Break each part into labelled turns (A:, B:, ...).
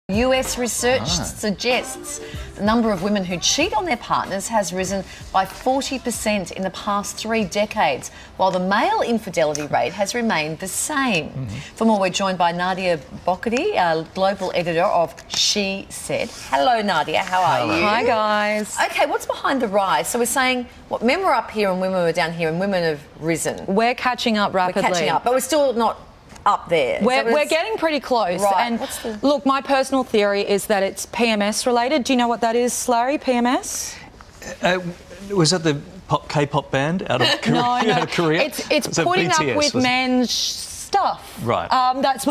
A: US research suggests the number of women who cheat on their partners has risen by 40% in the past 3 decades, while the male infidelity rate has remained the same. For more, we're joined by Nadia Bockety, global editor of She Said. Hello, Nadia. How are you?
B: Hi, guys.
A: Okay, what's behind the rise? So we're saying, what, men were up here and women were down here and women have risen.
B: We're catching up rapidly.
A: We're catching up, but we're still not up there.
B: We're getting pretty close.
A: Right.
B: And look, my personal theory is that it's PMS related. Do you know what that is, Larry? PMS?
C: Was that the K-pop band out of Korea?
B: No.
C: Out of Korea?
B: It's putting
C: BTS,
B: up with men's stuff.
C: Right.
B: That's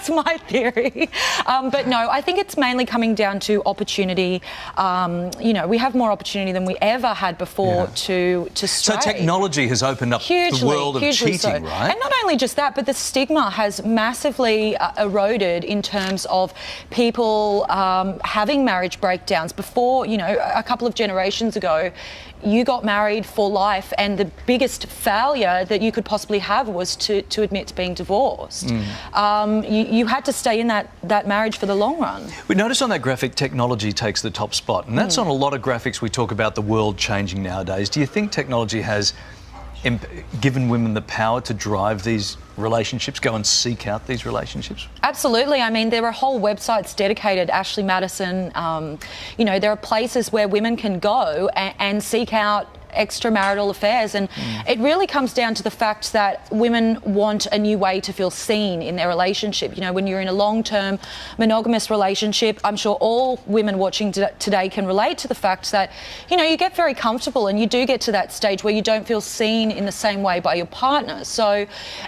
B: my theory. But no, I think it's mainly coming down to opportunity. You know, we have more opportunity than we ever had before to stray.
C: So technology has opened up the world of cheating, right?
B: And not only just that, but the stigma has massively eroded in terms of people having marriage breakdowns. Before, you know, a couple of generations ago, you got married for life, and the biggest failure that you could possibly have was to admit to being divorced. You had to stay in that marriage for the long run.
C: We notice on that graphic, technology takes the top spot, and that's on a lot of graphics we talk about the world changing nowadays. Do you think technology has given women the power to drive these relationships, go and seek out these relationships?
B: Absolutely. I mean, there are whole websites dedicated, Ashley Madison. You know, there are places where women can go and seek out extramarital affairs, and it really comes down to the fact that women want a new way to feel seen in their relationship. You know, when you're in a long-term monogamous relationship, I'm sure all women watching today can relate to the fact that, you know, you get very comfortable and you do get to that stage where you don't feel seen in the same way by your partner. So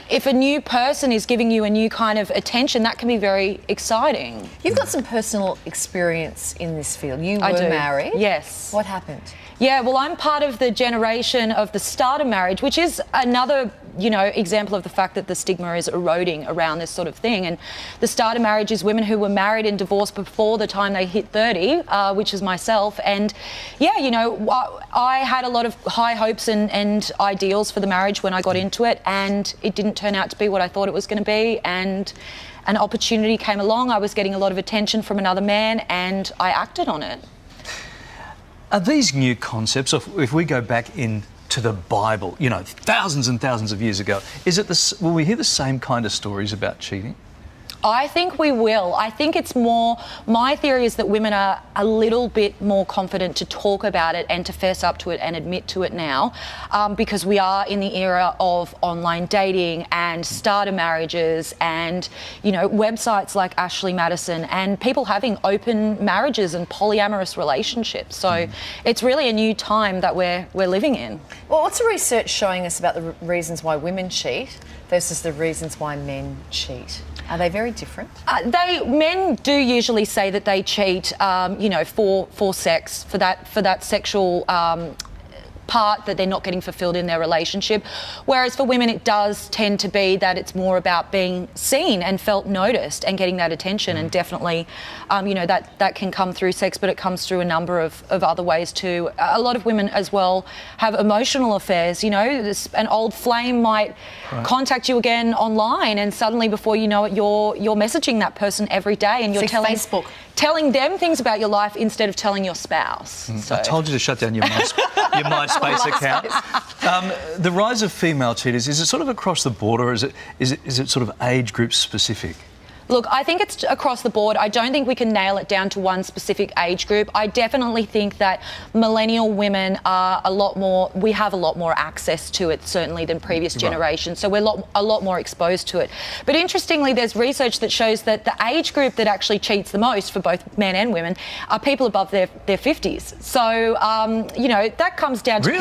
B: if a new person is giving you a new kind of attention, that can be very exciting.
A: You've got some personal experience in this field. You were married?
B: Yes.
A: What happened?
B: Yeah, well, I'm part of the generation of the starter marriage, which is another, you know, example of the fact that the stigma is eroding around this sort of thing. And the starter marriage is women who were married and divorced before the time they hit 30, which is myself. And yeah, you know, I had a lot of high hopes and ideals for the marriage when I got into it, and it didn't turn out to be what I thought it was going to be. And an opportunity came along. I was getting a lot of attention from another man, and I acted on it.
C: Are these new concepts, if we go back into the Bible, you know, thousands and thousands of years ago, will we hear the same kind of stories about cheating?
B: I think we will. I think it's more, my theory is that women are a little bit more confident to talk about it and to fess up to it and admit to it now, because we are in the era of online dating and starter marriages and, you know, websites like Ashley Madison and people having open marriages and polyamorous relationships. So it's really a new time that we're living in.
A: Well, what's the research showing us about the reasons why women cheat versus the reasons why men cheat? Are they very different?
B: Men do usually say that they cheat, you know, for sex, for that sexual part that they're not getting fulfilled in their relationship. Whereas for women, it does tend to be that it's more about being seen and felt noticed and getting that attention. And definitely, you know, that can come through sex, but it comes through a number of other ways too. A lot of women as well have emotional affairs. You know, an old flame might contact you again online, and suddenly before you know it, you're messaging that person every day, and you're telling them things about your life instead of telling your spouse. So.
C: I told you to shut down your MySpace account. The rise of female cheaters, is it sort of across the board, or is it sort of age group specific?
B: Look, I think it's across the board. I don't think we can nail it down to one specific age group. I definitely think that millennial women are we have a lot more access to it, certainly, than previous generations. So we're a lot more exposed to it. But interestingly, there's research that shows that the age group that actually cheats the most for both men and women are people above their 50s. So, you know, that comes down to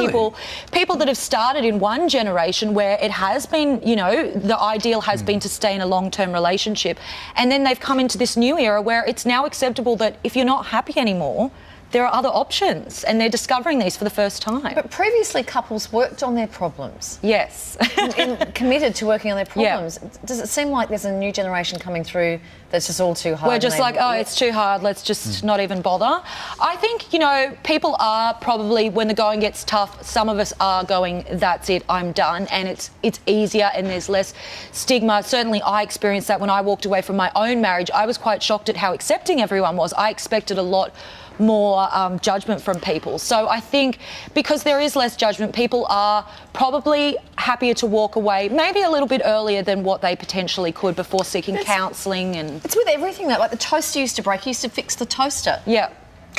B: people that have started in one generation where it has been, you know, the ideal has been to stay in a long-term relationship. And then they've come into this new era where it's now acceptable that if you're not happy anymore, there are other options, and they're discovering these for the first time.
A: But previously, couples worked on their problems.
B: Yes.
A: and committed to working on their problems. Yeah. Does it seem like there's a new generation coming through that's just all too hard.
B: We're just like, oh, it's too hard, let's just not even bother. I think, you know, people are probably, when the going gets tough, some of us are going, that's it, I'm done, and it's easier and there's less stigma. Certainly I experienced that when I walked away from my own marriage. I was quite shocked at how accepting everyone was. I expected a lot more judgment from people. So I think because there is less judgment, people are probably happier to walk away maybe a little bit earlier than what they potentially could before seeking counselling. And
A: it's with everything though. Like the toaster used to break, you used to fix the toaster.
B: Yeah.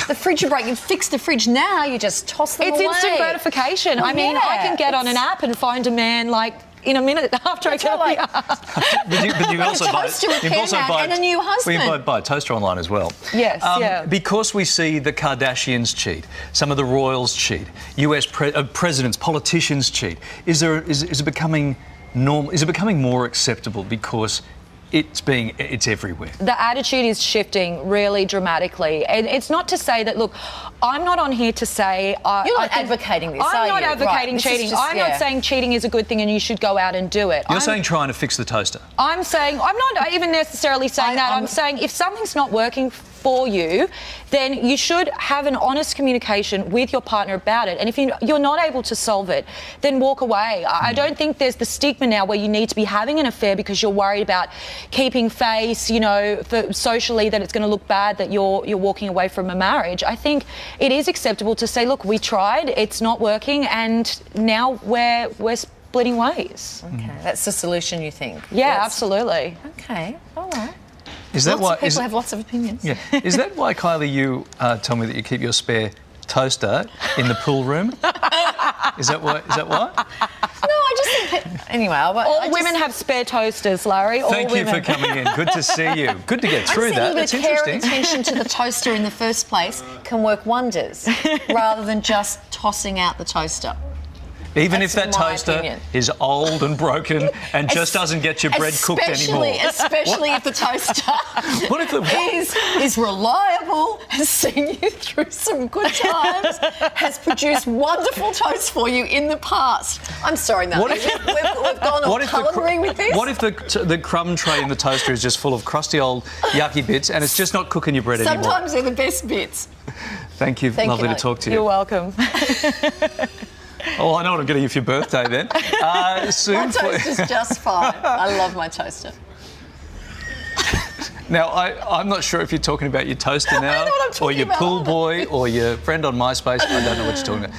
A: The fridge you break, you fix the fridge. Now you just toss them away.
B: It's instant gratification.
A: Well,
B: I mean, I can get on an app and find a man like in a minute after I get off the app.
C: But you also buy
A: and a new husband.
C: Well, you buy a toaster online as well.
B: Yes, yeah.
C: Because we see the Kardashians cheat, some of the royals cheat, US presidents, politicians cheat. Is it becoming normal? Is it becoming more acceptable because it's everywhere?
B: The attitude is shifting really dramatically, and it's not to say that. Look, I'm not on here to say
A: you're not advocating this.
B: I'm not advocating cheating. I'm not saying cheating is a good thing and you should go out and do it.
C: You're saying trying to fix the toaster.
B: I'm saying I'm not even necessarily saying that. I'm saying if something's not working for you, then you should have an honest communication with your partner about it. And if you're not able to solve it, then walk away. I don't think there's the stigma now where you need to be having an affair because you're worried about keeping face, you know, for socially that it's going to look bad that you're walking away from a marriage. I think it is acceptable to say, look, we tried, it's not working, and now we're splitting ways.
A: Okay, that's the solution, you think?
B: Yeah, absolutely.
A: Okay, all right.
C: Is that why
A: people have lots of opinions?
C: Yeah. Is that why, Kylie, you tell me that you keep your spare toaster in the pool room? Is that why?
A: No, I just think anyway.
B: All women have spare toasters, Larry.
C: Thank you for coming in. Good to see you. Good to get through that. That's interesting.
A: Care and attention to the toaster in the first place can work wonders, rather than just tossing out the toaster.
C: Even if that toaster is old and broken and just doesn't get your bread cooked anymore.
A: Especially if the toaster is reliable, has seen you through some good times, has produced wonderful toast for you in the past. I'm sorry, no. We've gone all culinary with this.
C: What if the crumb tray in the toaster is just full of crusty old yucky bits and it's just not cooking your bread anymore?
A: Sometimes they're the best bits.
C: Thank you. Lovely to talk to you.
B: You're welcome.
C: Oh, I know what I'm getting you for your birthday then. Soon.
A: My toaster's just fine. I love my toaster.
C: Now, I'm not sure if you're talking about your toaster now,
A: I know what I'm talking
C: or your
A: about.
C: pool boy, or your friend on MySpace. I don't know what you're talking about.